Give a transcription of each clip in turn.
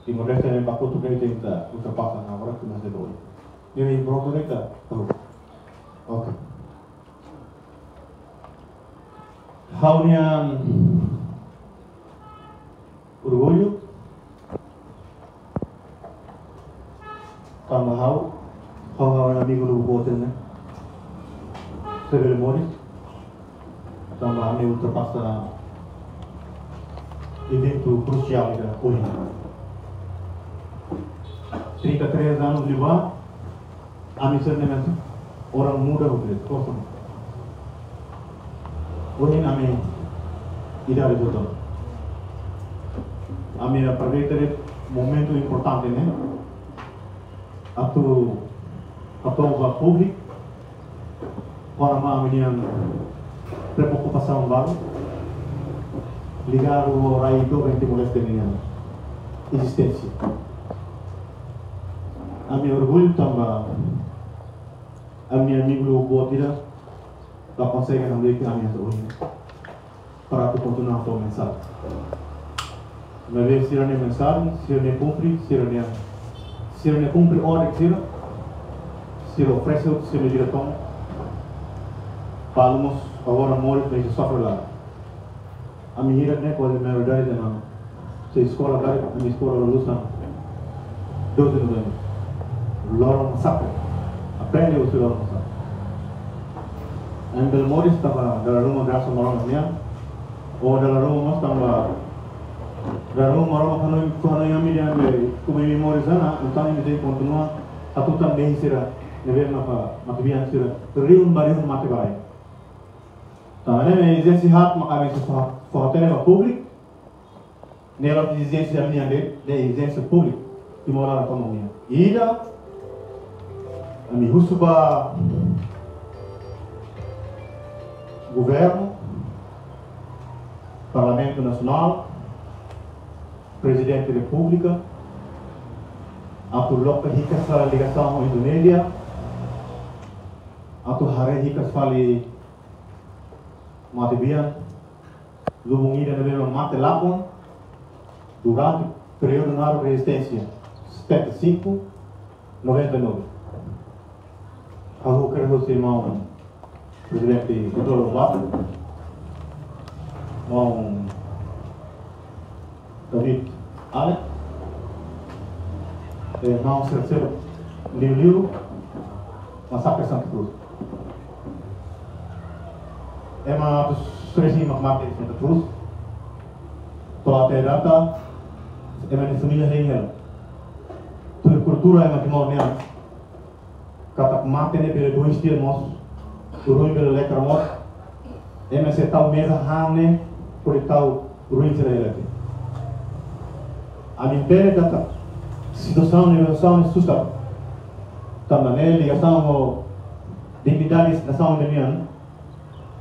Timor-Leste é para outro que tenta ultrapassar na hora que nós devemos. E aí, pronto, né? Ok. Haunian orgulho, tambah hau amigo do bote, né? Sebelum Moris, tambah kami ultrapassa evento crucial da Corrida. 33 anos de lá, a missão é orang muda begitu, kosong. Hoje kami tidak ada. Kami aproveita momento importante, né? Atau o público, para menina preocupação baru, ligar o raio que Timor-Leste minha existência. A minha orgulho também, a minha amigo Botira, da consegue não ver que a minha orgulho para que continuar a mensagem. Mas ver se a mensagem, se a cumpre, se a cumpre hora que se oferece o seu diretor, falamos agora morre para que sofre lá. A minha hira né pode me ajudar não. Se escola vai, a minha escola luta 12 de novembro. Lorong Sapa. Aprende o seu Lorong Sapa. Em Belmores estava dalam rumah graça morang minha, ou dalam rumah estava dalam rumah kalau yang media como memorizar, então ele tem continuar satu também será never makabian será riun bariun mate barai. Também exerce hat makami fortene para público, nela exerce a minha de exerce público e morar com a minha. Ida a minha rusuba governo, Parlamento Nacional, Presidente da República, a tu local ricas para a ligação com a Indonésia, a tu hare ricas para mate bian, lumungida na mesma mate lapon, durante o período de resistência 75-99. Aku quero ser irmão Presidente Dr. Lobato, irmão David Alec, irmão Cerceiro Liu, Massacre Santa Cruz. É uma dos três irmãos de Santa Cruz. Toda a data é uma família real. Toda a cultura é uma timor-nela. Kata mate ne pela dois termos, ruim pela letra mos, é uma tal mesa hane por tal ruim será a minha pele da situação é sustar. Também ligação com dignidades da nação união,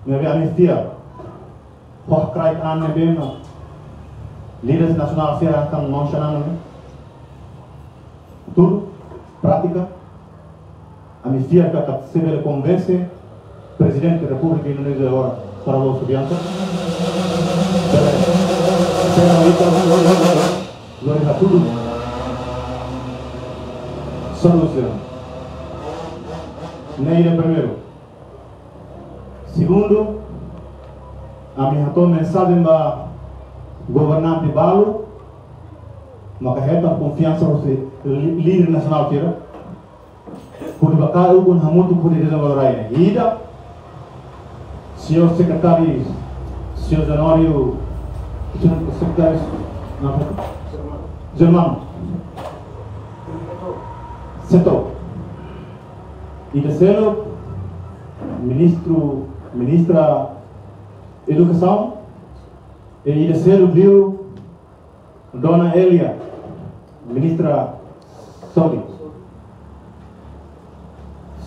me vê amnistia, por crai ane bem, líderes nacionais será tão nonchalant, tudo prática. Amnistia kata sebele convence Presidente da República Indonésia agora para o Subianto. Glória a tudo. Solução. Neira primeiro. Segundo, a minha mensagem para governante Balu, maka reta confiança no líder nacional tira. Por bakal pun hamutu por dalam orang lain. Ida, senhor secretário, senhor Januário, secretário, Germano, setor. E terceiro, ministra Educação. E terceiro, viu, Dona Elia, ministra Saúde.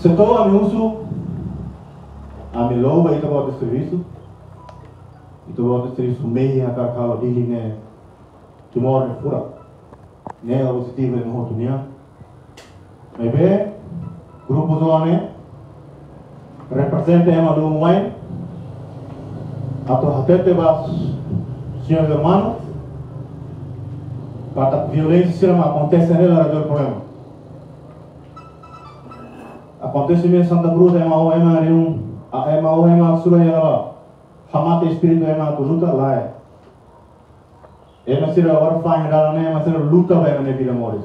Setor a uso a louva e trabalho de serviço meia a carcal de linha Timor de fora né a positiva no outro dia mas bem grupo zone representa a do mãe a to hatete bas senhor hermano Para violência se acontece nela é o problema. Acontece mesmo Santa Cruz é uma suraya lá. Hamate espírito é uma luta lá é. É uma sira agora faz nada né, mas sira luta vai na vida mores.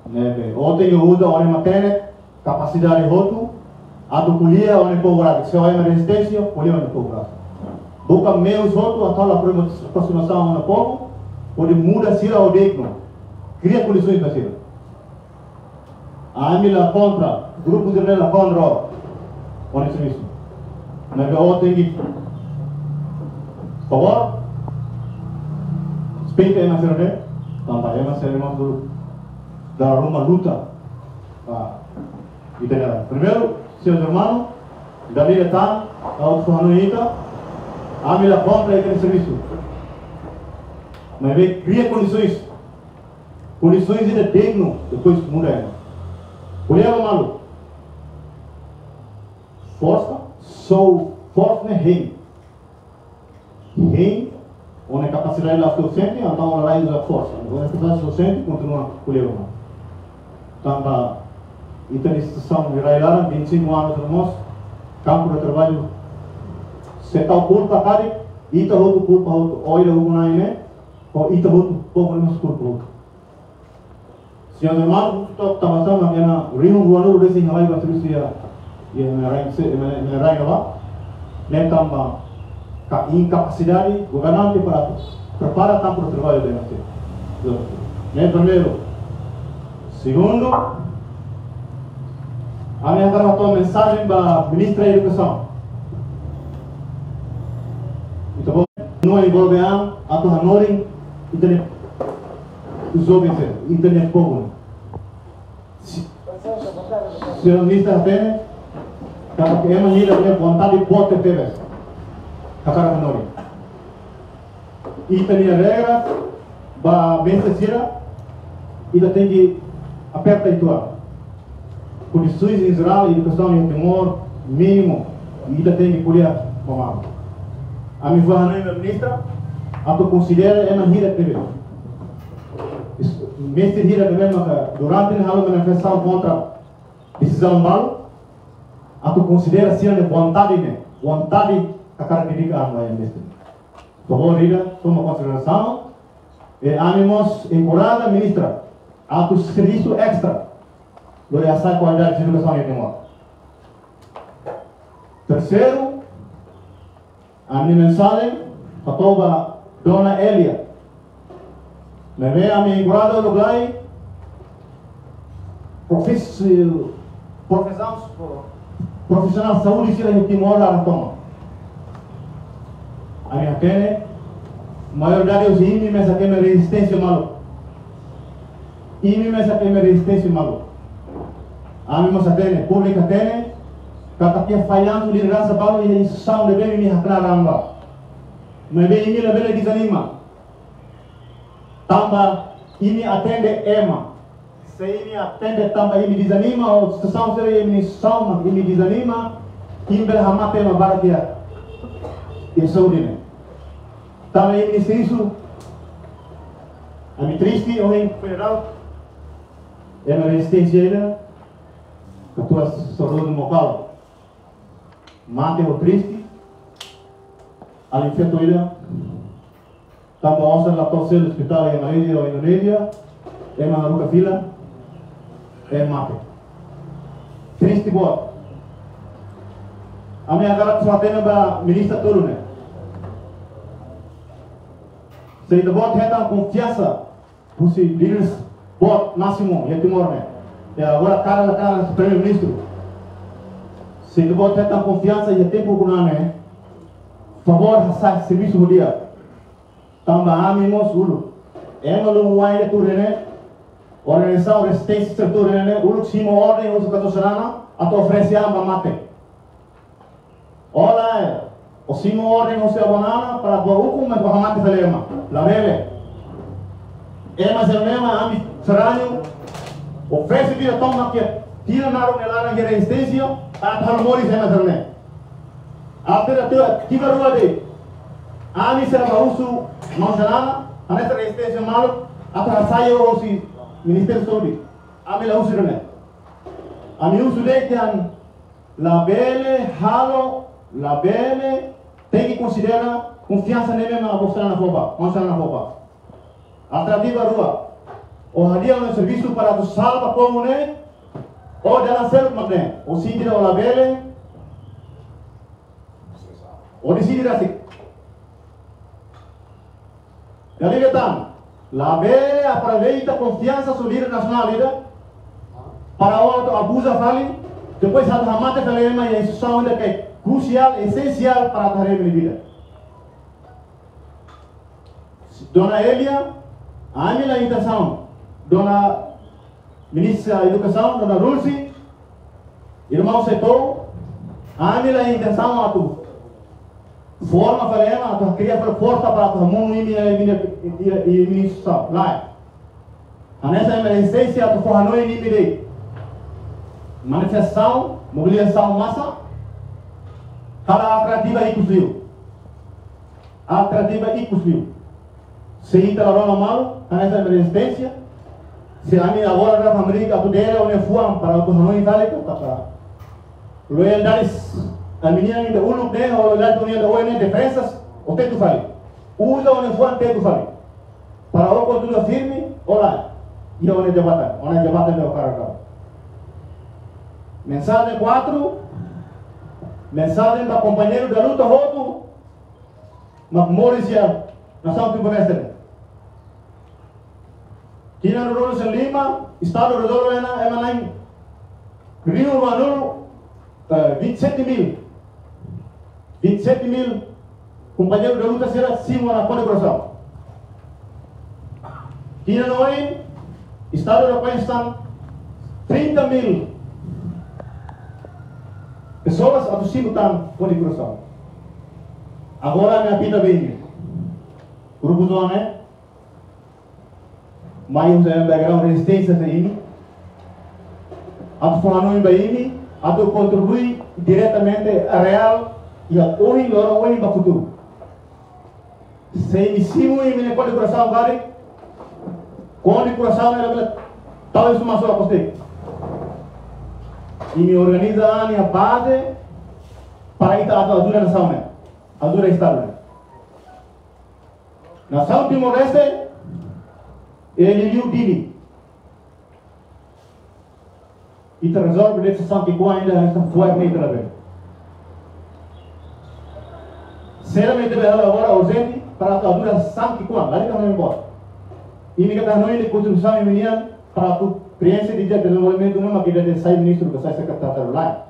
Né, ontem eu uso a uma tene capacidade roto, a do polia onde cobrar, se vai uma resistência, polia onde cobrar. Boca meus roto a tal aproximação no povo, onde muda sira o digno, cria condições para sira. A Amila contra, grupo de nela contra, onde se isso. Né, ontem que, por favor, respeita a nossa né, também é uma série da uma luta. Primeiro, seus irmãos, dali está, a outra família, a minha compra aquele serviço. Mas vem, cria condições de digno, depois muda. Olha o maluco. Força, força é rei. Rei, onde a capacidade lá docente, então ela usa força. Onde a capacidade docente, continua com o leão. Então, a instituição de Railara, 25 anos no nosso campo de trabalho, se está o puro para cada, e está o puro para outro, ou ele é o naine, ou está o povo no puro para outro. Se os irmãos estão passando na Rio Guano, o Racing Hawaii vai ter e na Rainha lá, nem também a incapacidade governante para preparar campo de trabalho de nós. Nem primeiro. Segundo, a minha agora uma mensagem para a ministra da Educação. Então, não envolve a tua norin internet os jovens internet povo. Se a ministra tem, cada que é maneira de vontade de botar TV, a cara norin. E tem regra para vencer e tem que apertar e tua. Condições em Israel, educação em Timor, mínimo, e ainda tem que colher mamado. A minha avó, ministra, a tu considera é uma hira TV. Mestre hira TV, durante a manifestação contra a decisão mal, a tu considera ser de vontade a característica a mestre. Por favor, toma consideração e ânimos encoraja ministra a tu serviço extra. Do essa qualidade de educação em Timor. Terceiro, a minha mensagem para a Dona Elia. Me vê a minha encorada do Glai, profissional de saúde em Timor lá na toma. A minha pena, maioridade dos índios, mas aqui é resistência maluco. Índio, mas aqui é resistência maluco. A minha satene, pública tene, kata kia falhando liderança balu e instituição de bem me haklaramba. Mas bem ini lebele desanima. Tamba ini atende ema. Se ini atende tamba ini desanima ou instituição seria ini instituição ini desanima, imbel hamate ma barakia. Isso dine. Tamba ini isso. A mi triste ou federal é uma resistência ainda. Ketua saudade local, mate o triste, alifeto ida, também ouça na torcida do hospital em Malaysia ou Indonésia, é uma nunca fila, é mate. Triste boa. A minha garota só tem a ministra tudo, né? Se ele bota reta confiança, você líderes bot máximo, é Timor, né? E agora cara do primeiro-ministro. Se ele botar tanta confiança e tempo com nós, favor de serviço do dia. Também amigos ulo. É uma luai de tudo, né? Organização resistência setor, né? Ulo cima ordem uso catocerana, a tu oferecer a mate. Olha, o cima ordem uso a banana para o hukum mas para mate falema. La bebe. É mas é mesmo ami serano. Oferece dia toma que tira na rua lá na resistência a harmonia é mais né. Até até tiga rua de ami será uso manzana a nessa resistência mal, atrasai o si Ministério da Saúde, a mim lá uso né, a mim uso de que la bele halo, la bele tem que considerar confiança nele na apostar na roupa, mostrar na roupa, atrativa rua, o hadia um serviço para tu salva como né, ou dalam self makne, o sini o la bele, o di sini rasik. Jadi kita, la bele aproveita confiança do líder nacional líder para o auto abusa fali, depois há hamate fali mas a instituição ainda que é crucial, essencial para a tarefa de vida. Dona Elia, a minha intenção, Dona Ministra da Educação, Dona Rulsi, irmão Setor, a minha intenção a tu forma falema, a tu cria força para tu mundo e ministro lá. A nessa emergência tu for não inimigo. Manifestação, mobilização massa, cada atrativa e possível. Atrativa e possível. Se está lá mal, a nessa emergência, se a minha agora na América tu der uma fuam para tu não entrar com para loyalidades, a minha ainda uno né, ou loyalidade ainda ou nem defensas, o que tu faz? Usa uma fuam que tu faz. Para o continua firme, olá, e o debate meu cara. Mensagem 4, mensagem para companheiro da luta roto, Maurícia, nação timor-leste. Tina Rodolfo em Lima, Estado de Rodolfo é Manai, Rio Manu, 27 mil companheiros da luta será acima na coração. Tina Noen, Estado de Afeganistão, 30 mil pessoas acima estão com o coração. Agora minha vida bem, grupo do ano, mas eu tenho background resistência aí, a falando em Bahia, a contribuir diretamente a real e a hoje para o futuro. Se iniciamos em minha coração agora, com o coração ela talvez uma só postei. E me organiza a minha base para ir a dura nação, a dura estado. Nação Timor-Leste, ele viu Dini. E resolve a decisão que ainda está fora de trabalho. Seriamente agora urgente para a dura nação que lá ele não embora. E me queda não de contribuição feminina para a experiência de desenvolvimento numa que deve sair ministro que sai secretário lá.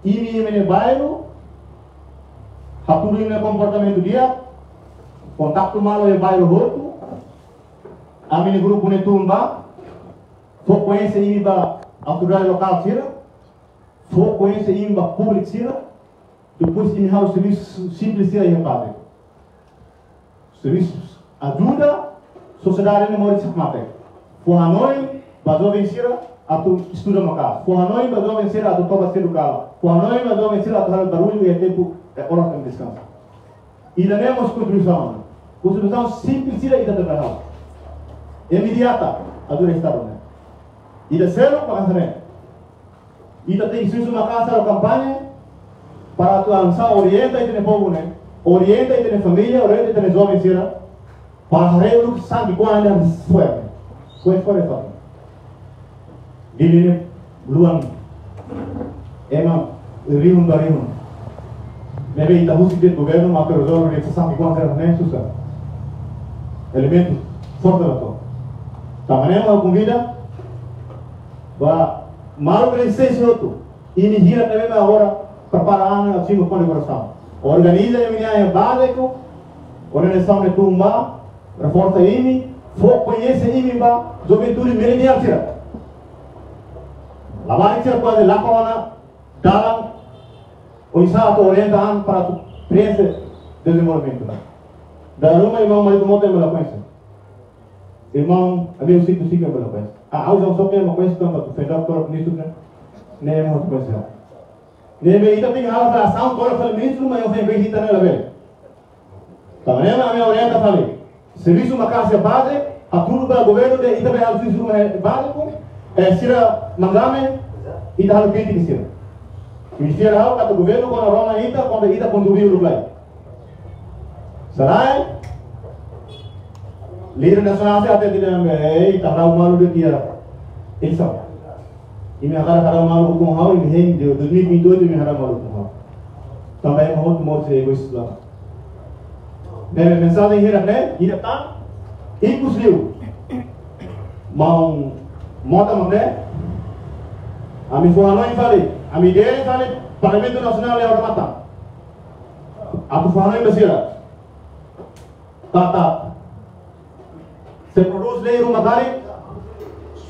E me bairro, rapuro no comportamento dia, contato malo e bairro roto, a minha grupo ne tumba, for conhecer a autoridade local sira, for conhecer a público sira, depois me o serviço simples sira e padre. Serviço ajuda sociedade ne mori sakmate. For Hanoi, bazo vencira a tu estuda no carro. For Hanoi, bazo vencira a tu toba ser do carro. For Hanoi, bazo vencira a tu hal barulho e é tempo hora de descanso. E da mesma contribuição, contribuição simples sira e da trabalho. Imediata a dura estado, né? E da zero para fazer. E da tem isso uma casa da campanha para tu lançar orienta e ter povo, né? Orienta e ter família, orienta e ter jovens sira para fazer o sangue com a área fuerte. Foi fora. Dili luang emang riun bariun. Nebe ita husi de governo ma per resolvere il sangue con a nem susah. Elemento forte da to. Tamanema convida va mal presença outro. E me gira também agora preparando assim com o coração. Organiza a minha básico, organização de tumba, reforça ele, foco conhece ele ba, juventude milenial tira. Lawan tira quase lá para dalam o isato orientam para tu prensa desenvolvimento. Da rumah irmão marido moto yang melakukan. Irmão, habis itu sih yang melakukan. Awal sopnya melakukan itu tu federaltor ministro kan. Nem mau coisa. Nem itu tinggal a ação tor ministro mas eu venho visitar ela ver. Também a minha orienta falei. Serviço uma casa base, a tudo para o governo de Ita vai serviço básico, sira mangame, Ita hal crítica sira. Ministério hal kata governo quando Roma Ita quando Ita contribuiu no play. Sarai, líder nasional se até dia Ita harau malu de dia, isso. Ini akan harau malu com hal e rei de 2022 ini harau malu com hal. Também muito egoísta lá. Deve mensagem here né, here tá, impossível. Mau mota né? Ami fuano infali, ami dele infali, Parlamento Nasional é mata. Aku fuano invesira. Tata. Se produz lei rumah kali,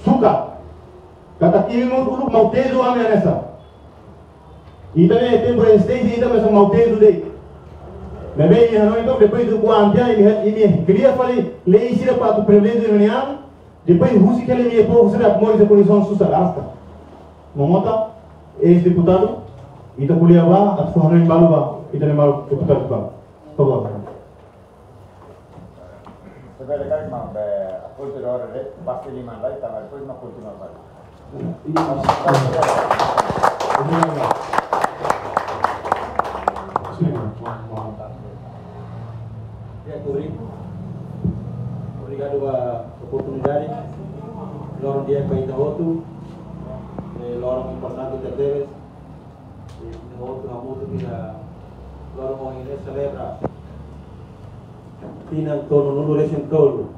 suka. Kata kiri mau mau tezu ami anessa. Ita ne tempo resistência ita mesmo mau tezu dei. Bebê não então depois do guardião ele queria falar lei sira para o presidente da União depois Rússia que ele me pôs será como essa condição sustarasta momota ex-deputado ita kuliah ba atau hanya yang baru ba ita yang baru deputado ba favor sebagai kali mau kultur orang deh pasti lima lagi tambah itu mau kultur apa Obrigado a oportunidade. Lorong dia para ita outro, lorong importante que teve. Outro a muito que lorong ini celebra. Tinang tono nulo recém tolo,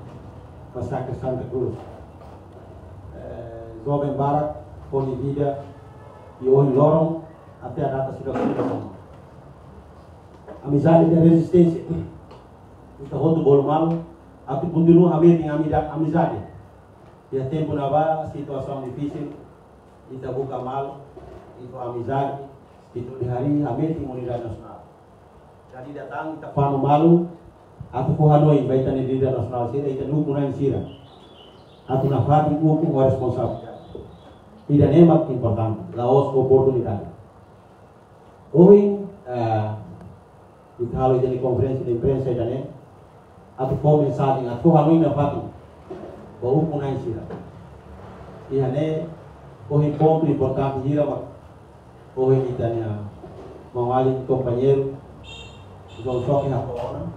Massacre Santa Cruz. Jovem Barak, põe vida e hoje lorong até a data cidadã. Amizade da resistência. Kita rodo bolo malo, aku continua a ver em amizade. E a tempo na vá, situação difícil, kita buka mal, itu amizade, itu di hari ameti unidade nasional. Jadi datang kita pano malu, aku ko Hanoi baita ni unidade nasional sira, kita nuku na sira. Aku na fati uku o responsabilidade. Tidak nemak importante, laos oportunidade. Hoje, kita halu jadi konferensi de imprensa dan atau kau mensagem, atau kami na fati, baru punai sira. Ia ne, hoje ponto importante sira, hoje kita nia mawali companheiro, João Soque na corona,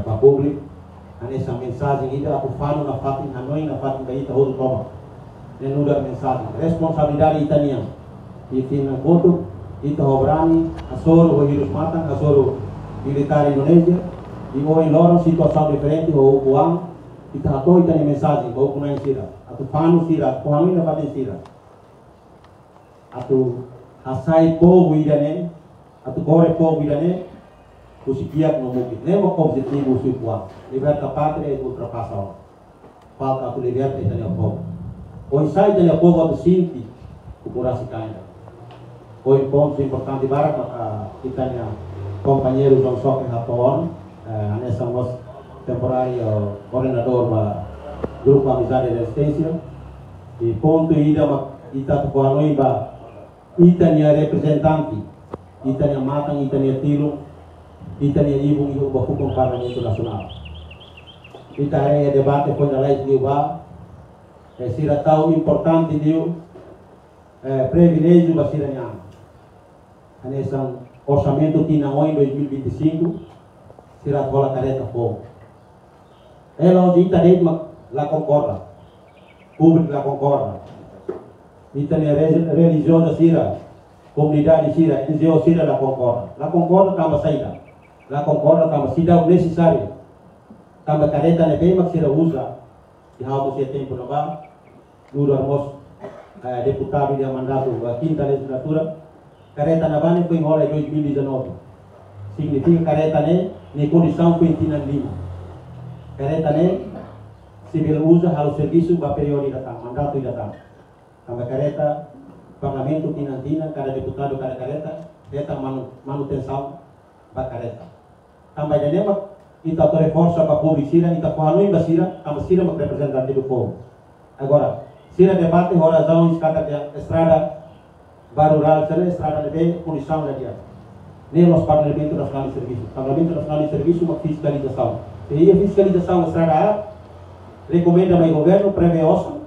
para público, essa mensagem kita aku fano na fati, Hanoi na fati kita hoje toma, nenuda mensagem, responsabilidade kita nia, itu na foto, kita obrani, asoro hoje harus matang, asoro militar Indonesia. E hoje lorong situação diferente ou uang kita atau kita ni mensagem ou kunai sira atau panu sira kuami na paten sira atau asai povo idane atau gore povo idane kusikiak no mungkin nemo objetivo sui uang liberta pátria e ultrapassa falta atau liberta itania povo hoje sai itania povo atau sinti kurasi kainda hoje ponto importante barak itania companheiro João Soque Rapon nessa nossa temporário coordenador do Grupo Amizade e Resistência e ponto ida ita ko Hanoi ba ita nia representante ita nia matang ita nia tilo ita nia ibung ibu ba hukum Parlamento Nasional ita é debate com a lei de ba sira tau importante dio privilégio ba sira nia nessa orçamento tina em 2025 sira bola careta fogo. Ela onde ita dei la concorda, público la concorda. Ita ne religiosa sira, comunidade sira, NGO sira la concorda tamba saída, la concorda tamba sida necessário, tamba careta ne bem mas sira usa, e há você tempo no bar, duro armos deputado de mandato a quinta legislatura, careta na bane foi enrola em 2019. Significa careta ne condição foi lima. Careta ne civil usa halo serviço ba período datang, mandato datang. Kama careta parlamento tinantina cada deputado cada careta manutenção ba careta. Também nema kita to reforça ba público sira, kita Hanoi ba sira, kama sira ma representante do povo. Agora, sira debate horazão escada de estrada rural, sira estrada de condição da dia. Nem os Parlamento Nacional de Serviço. Parlamento Nacional de Serviço uma fiscalização. E a fiscalização da estrada recomenda ao governo, prevê o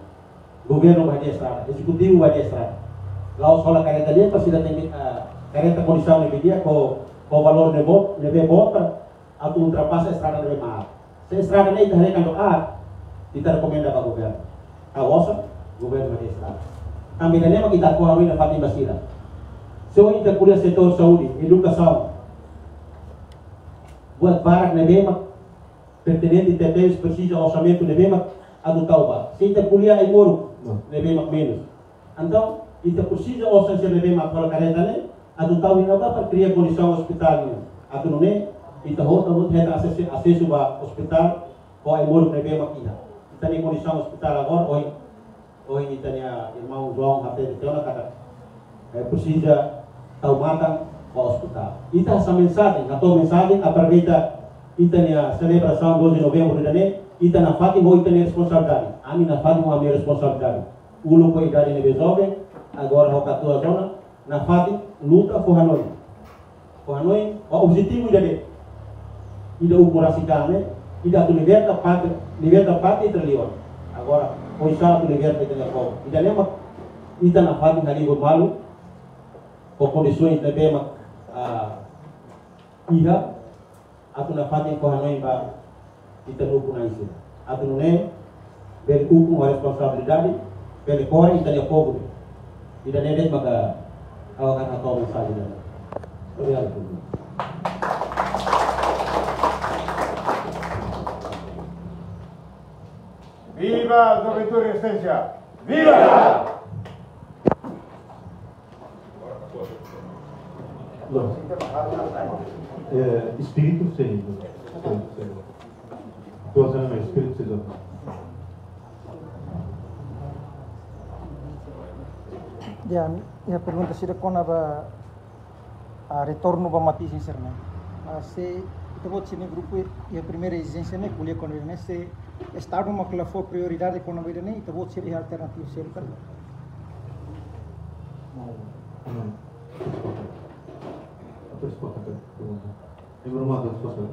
governo vai de estrada, executivo vai de estrada. Lá os fala careta ali, para se tem careta condição de dia com o valor de bota, a tu ultrapassa a estrada de mar. Se a estrada nem está recando kita recomenda para o governo. A ossa, o governo vai de estrada. Também lembra que está com a ruína Fatim Basira. Se eu ainda cuida setor saúde, educação, buat barak nebema, pertenente TPS precisa orçamento nebema, adotar o bar. Se ainda kuliah ai moro, nebema menos. Então, ainda precisa orçamento nebema para careta né, adotar o bar para criar condição hospital. Ato não é, ainda outra acesso ao hospital, ou ai moro nebema aqui. Então, tem condição hospital agora, hoje tem irmão João, até de Teona, kata precisa taumatan ao hospital. Ita essa mensagem, a tua mensagem, aproveita a celebração 12 de novembro de janeiro, ita na Fátima, ita na responsabilidade. A minha Fátima, a minha responsabilidade. O lupo é idade de jovem, agora a tua zona, na Fátima, luta por Hanoi. Por Hanoi, o objetivo é ida o curasikan, né? Ida tu liberta parte e trilion. Agora, o Isa tu liberta e trilion. Ida lembra, ita na Fátima, ali o malu, o condições de bema iha atau na fatin ko Hanoi ba itanupo na isip atau nune beli hukum a responsabilidade beli kore itania pobre ida nedes maka awakan atau mensagem dela. Obrigado. Viva a Juventude Resistência! Viva! Espírito Santo. Dois anos mais, Espírito Santo. Ya pergunta sira kona ba retorno ba mati sincerna. Se kita buat sini grupo ya primeira exigência né kuliah kona né se estado makla for prioridade kona ba né kita buat sira alternatif sempre. Resposta ke pergunta. Informado resposta.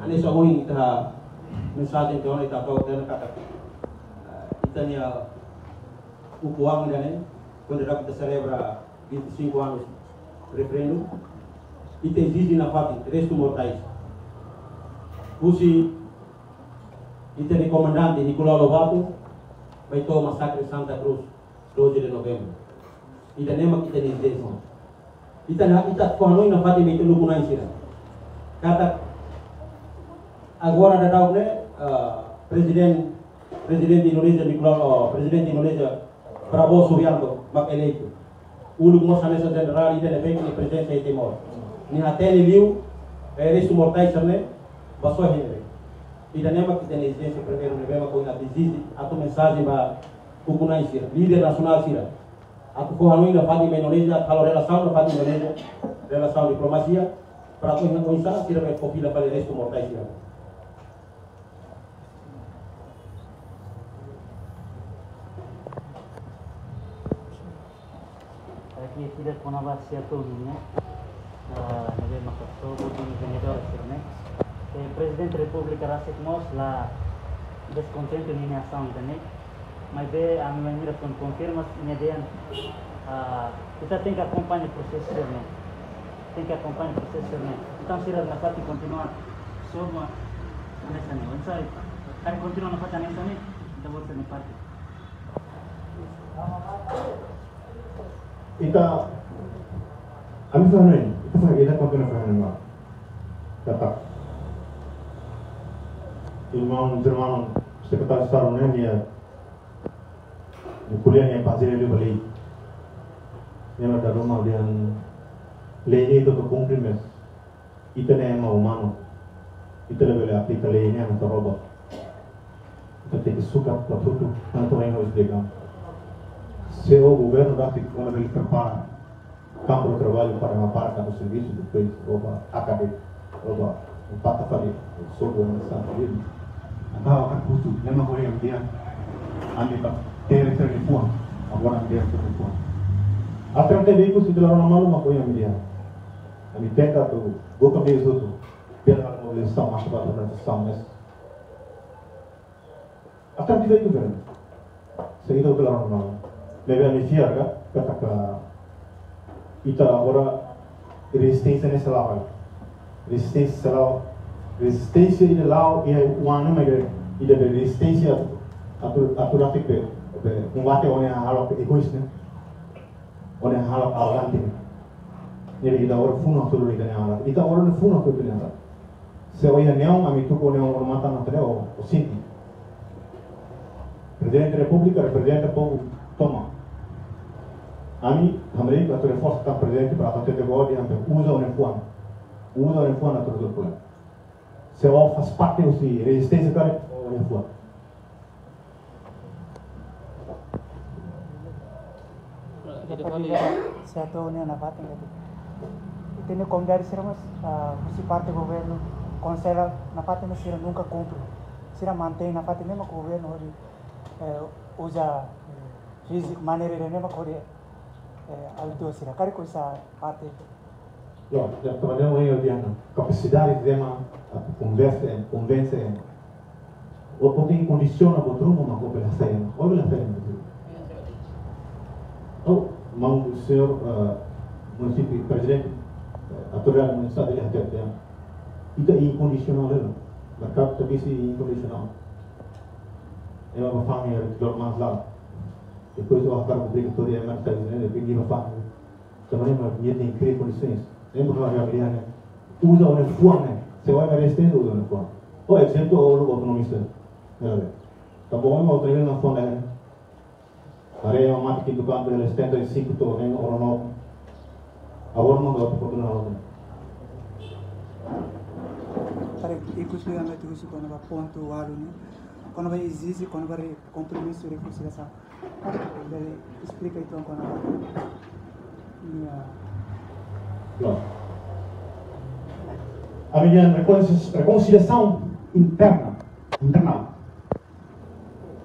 Ani sa huling ita mensagem que ita kau tena kata itania upuang dane quando era que celebra 25 anos referendo ita exige na Fátima resto mortais. Usi ita ni comandante Nicolau Lobato vai to massacre Santa Cruz 12 de novembro. Ita nema kita ni deson. Ita ko Hanoi na Fátima ita lukunai sira. Kata agora da daune presidente Indonesia Nicolau presidente Indonesia Prabowo Subianto mak eleito. Ulug mo sa nesa general ita lebek ni presidente Timor. Ni hateni liu resto mortais serne baso henre. Ida nema kita ni exigência primeiro nebema ko ina disease ato mensagem ba kukunai sira líder nacional sira ato ko Hanoi na Fátima Indonesia kalau relação na Fátima Indonesia relação diplomacia para ko ina ko isa sira be kopila para resto mortais sira. Aqui tidak pernah bahas siapa ini, nabi makasih budi vendedor sirne. Presidente República Rasik Mos lá descontente em ação também, mas de a minha maneira confirma minha ideia, kita tem que acompanhar o processo sirne, tem que acompanhar o processo sirne. Então se na parte continuar sobre nessa nível, sabe? Cara continua na parte nessa nível, então vou ser na parte. Ita, kami sa Hanoi, ita sa ina kami na Hanoi nga. Kata, irmão secretário de Estado né minha kuliah yang pasir ele balik, yang ada rumah yang lei itu terkumpul mes, ita nem mau humano, ita lebih aplica lei ini yang terobot, ita tem que suka tudo, tanto yang harus dipegang. Se o governo dá quando ele prepara campo de trabalho para uma parte do serviço depois rouba acadêmico, rouba o pata faria sobre o estado dele, então akan butuh lima orang dia ambil ter terlipuan agora dia terlipuan Atrás de veículos de la normal uma coisa media. A mim tenta tu boca meio tudo pela mobilização mais para a transição mas atrás de veículos velho. Seguido pela normal. Leve a minha filha kata ita agora resistência nesse lado. Resistência de lá é o ano mais e de resistência a tu rafique bate onde a halak egoísta onde a halak arrogante jadi kita orang funo tu lagi dengan halak kita orang funo tu dengan halak seolah neon kami tu kau neon orang mata nanti o sinti Presidente República representa povo toma kami hamil atau reforço tak presidente para até de agora dia usa o uniforme atau tudo por seolah faz parte de resistência cara o uniforme Saya tahu ni anak batin gitu. Itu ni como dari sira mas, si parte do governo, conselho na parte mas sira nunca cumpre. Sira mantém na parte mesmo que o governo hoje usa maneira de mesmo que alto sira. Cara com essa parte. Não, já trabalhamos aí Diana. Capacidade de uma convence. O poder condiciona o outro uma cooperação. Olha a cena. Oh, mau senhor município presidente aturan municipal de Hatta itu incondicional lah. Mereka tapi si incondicional. Ela vai falar de normas lá. Depois eu acabo de dizer que a merda né, de ninguém vai falar. Também mas ninguém tem criar condições. Lembra que nós já vimos usa o uniforme. Se vai mais resistente usa o uniforme. Por exemplo, o autonomista. Tá bom, mas o treino na fonte né. Hari yang mati kita kan boleh stand dari situ tu, ni orang awal mana dapat potong awal. Para ikut juga nggak tuh sih kalau ponto walu ni, kalau existe kalau compromisso de reconciliação. Dari explica itu kalau A minha reconciliação internal.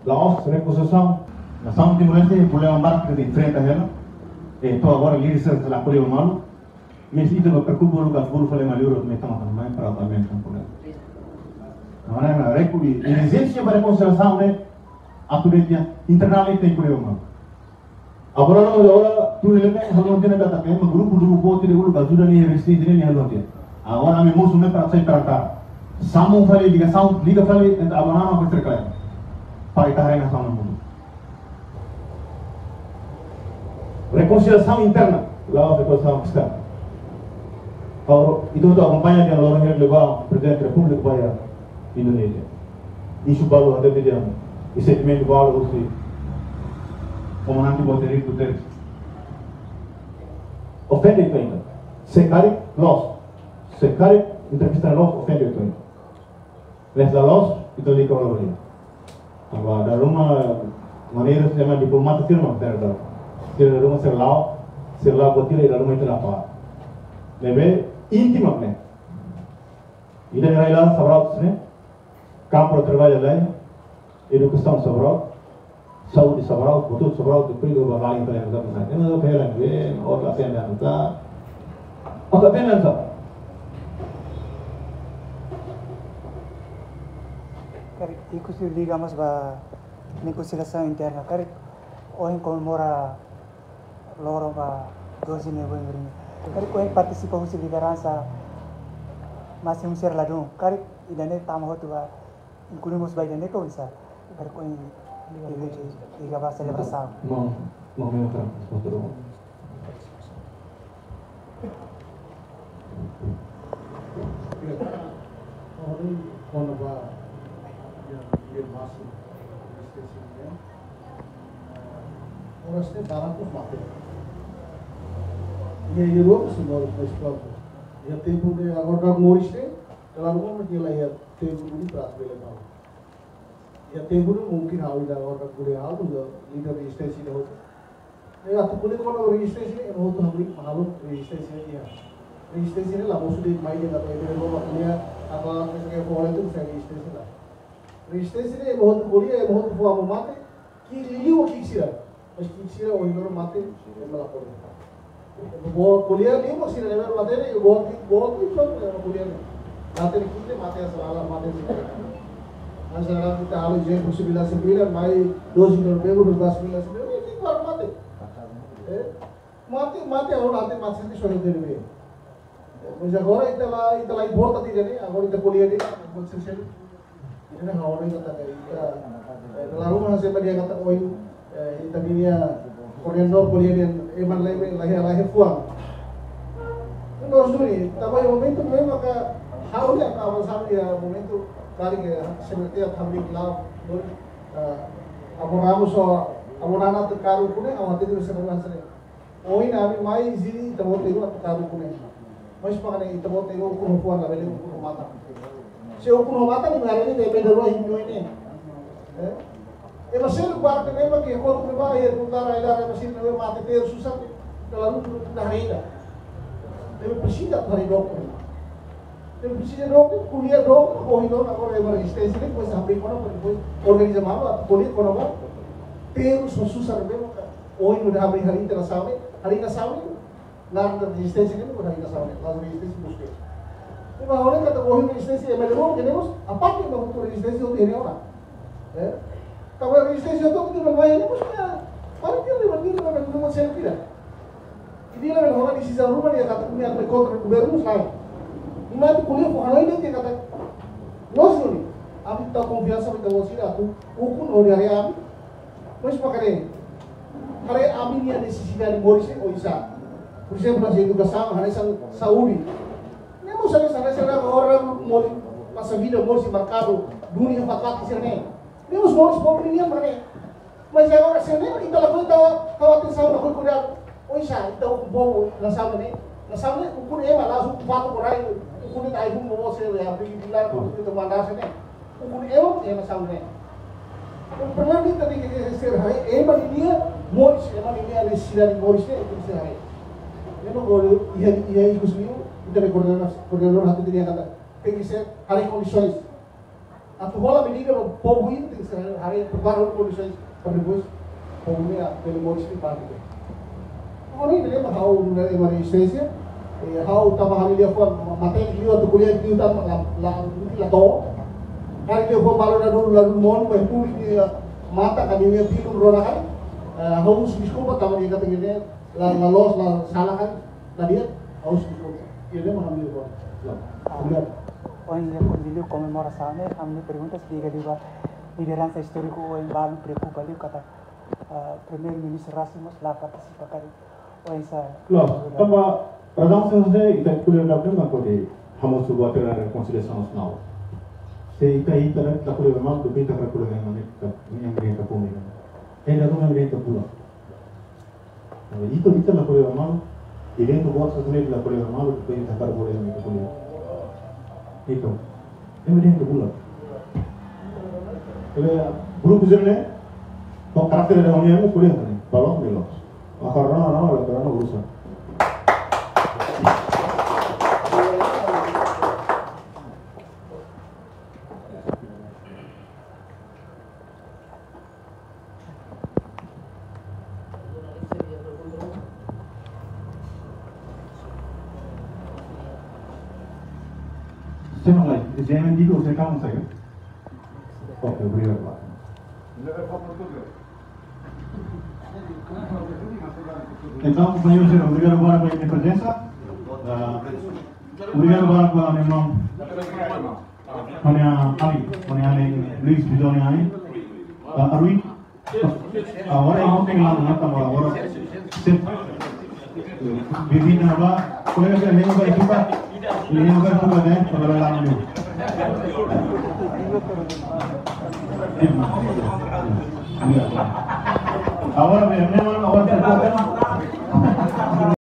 Laos reconciliação nação Timor-Leste problema marco de frente a ela e to agora líderes da polícia humano mas isso não preocupa lugar por falar mal euro me toma também para também com problema não é na recuperação e existe para reconciliação né atualmente internamente tem problema humano agora tu ele tem não tem nada tem um grupo do bote de lugar ajuda nem resiste nem não tem agora a memória não para sair tratar samu fale ligação liga fale abonama para terkait para itar na nação mundo reconciliação interna, lá reconciliação externa. Kalau itu acompanha dengan orang yang levar Presidente Republik para Indonesia. Isu baru ada di dalam, statement baru si Comandante Boterik Duterte. Ofende itu ainda. Secari los, secari entrevista los ofende itu ainda. Les da los itu di kalau dia. Agora da rumah maneira se chama diplomata firma terda. Sila rumah serlau botila ila rumah itu apa? Lebe íntima né? Ida nilai sabrau sene, campo de trabalho lá, educação sabrau, saúde sabrau, betul sabrau tu pergi ke lain kali yang kita nak. Ini pelan we, orang lain yang kita, apa pelan sah? Kari ikut sih liga mas ba negosiação interna. Kari orang comemora loro ba 12 novembro. Kari ko participa husi liderança masih musir ladung. Kari idane tama hotu ba incluímos ba idane ko isa. Kari ko liga ba celebração. Mau menentrar outro. Orang kono ba yang masuk stasiunnya. Orasnya barang tu mati. Ia Europe semua ekspor. Ia tempo de agora moriste, kalau mau dia lah ia tempo ini berat bela tahu. Ia tempo itu mungkin hal itu agora boleh hal tu leader registrasi dah. Ia tu boleh kalau registrasi ni, mau tu hamil malu registrasi ni dia. Registrasi ni lah maksud dia main dia tak boleh bawa dia apa misalnya boleh tu saya registrasi lah. Registrasi ni mau tu boleh mau tu buat mati, kiri liu kiri sih. Meski sila o hinoro mati melapor. Bawa kuliah ni masih level materi bawa kuliah ni. Materi kita mati asal materi kita. Masalah kita harus jadi posibilitas sembilan, mai 2 minggu 12 minggu ini keluar mati. Mati orang nanti masih di soal ini. Misal orang itu lagi borat tadi jadi, orang itu kuliah ni macam sel. Ini orang itu kata kita. Lalu masih dia kata kita punya koordinator kuliah ni eman lahir fuang. Terus ni, tapi momentum memang harusnya awal sama dia momentum kali seperti yang kami bilang, abang anak terkaru punya awal itu sebenarnya sering. Oh ini kami mai sini tempat itu terkaru punya. Mas pakai tempat itu ukuran fuang lah, beli ukuran mata. Si ukuran mata ni hari ini dia beda Hindu ini. Masih luar ke memang yang kau tu bahaya utara ilara masih memang mati ter susah kalau dah reda. Tapi presiden hari dokter. Tapi presiden dokter kuliah dokter kau itu nak orang yang resistance ni kau sampai mana pun organisasi mana kuliah kau nak ter susah memang. Oh ini dah hari ini nasami nak resistance ni bukan hari nasami lalu resistance muskil. Tapi orang kata kau ini resistance emergency kenapa? Apa yang mahu tu resistance itu ini orang? Kalau resistance itu kita bermain ini maksudnya, paling dia lebih dengan rumah selfie dah. Ini lah orang di sisa rumah dia kata punya kontrak baru saya. Ini tu kuliah orang lain dia kata, nos ni, abi tahu konfiansa kita wasir aku, ukun orang hari abi, mas pakai hari abi ni ada sisi dari Morris oh isa, Morris pernah jadi tugas sama hari Saudi. Ini maksudnya sana orang Morris masa video Morris merkado dunia 4 di sini. Ini harus opinion mana? Macam orang sini kita lakukan khawatir sama aku kuda. Oh isa kita bawa nasam ni ukun ema langsung patu korai ukun itu ayam bawa saya ya pergi bilar itu mana sini ukun ema nasam ni. Pernah ni tadi kita serai ema dia Morris ema dia ada sila di Morris ni itu serai. Memang kalau ia ikut sendiri kita koordinator hati dia kata pergi hari kondisi. Atau bola mendiga povo itu hari perbaru kondisi perbus povo ni pelo Morris ni parti. Orang ini memang how resistência, how tambah dia pun materi dia tu kuliah dia tam la to. Hari dia pun malu lalu mon betul dia mata kami dia tidur rona kan. Harus diskusi tambah dia kata gini la los la salah kan. Tadi harus diskusi. Dia mengambil pun. Lihat. Hoy en el conmemoración, a mí me preguntas si diga lideranza histórico o en Bali preocupa liu kata primer ministro Rasimus la participa kali o esa. Claro, tambah radang selesai kita kuliah dapat nak kau hamus sebuah terang rekonsiliasi nasional. Kita tak kuliah memang tu kita kuliah memang yang mereka pun ini. Dah tu mereka pulang. Itu lah kuliah memang. Ini tu buat sesuatu lah kuliah memang tu kita tak boleh mereka kuliah. Itu, ini dia kebulan. Kalau grup jenis, kalau karakter ada orang yang kuliah ni, kalau belum, karena urusan. Saya nak lagi, jangan digo saya kamu saya. Oke, berikan Pak. Então, companheiros, obrigado agora pela minha presença. Obrigado agora pela minha mão. Olha ali, Luiz Bidoni aí. Arui. Agora eu não tenho lá, não tá agora. Bem-vindo agora. Colega, nem vai ficar. Ini bukan tugasnya, pengelolaan ini. Awal memang awal terbuka.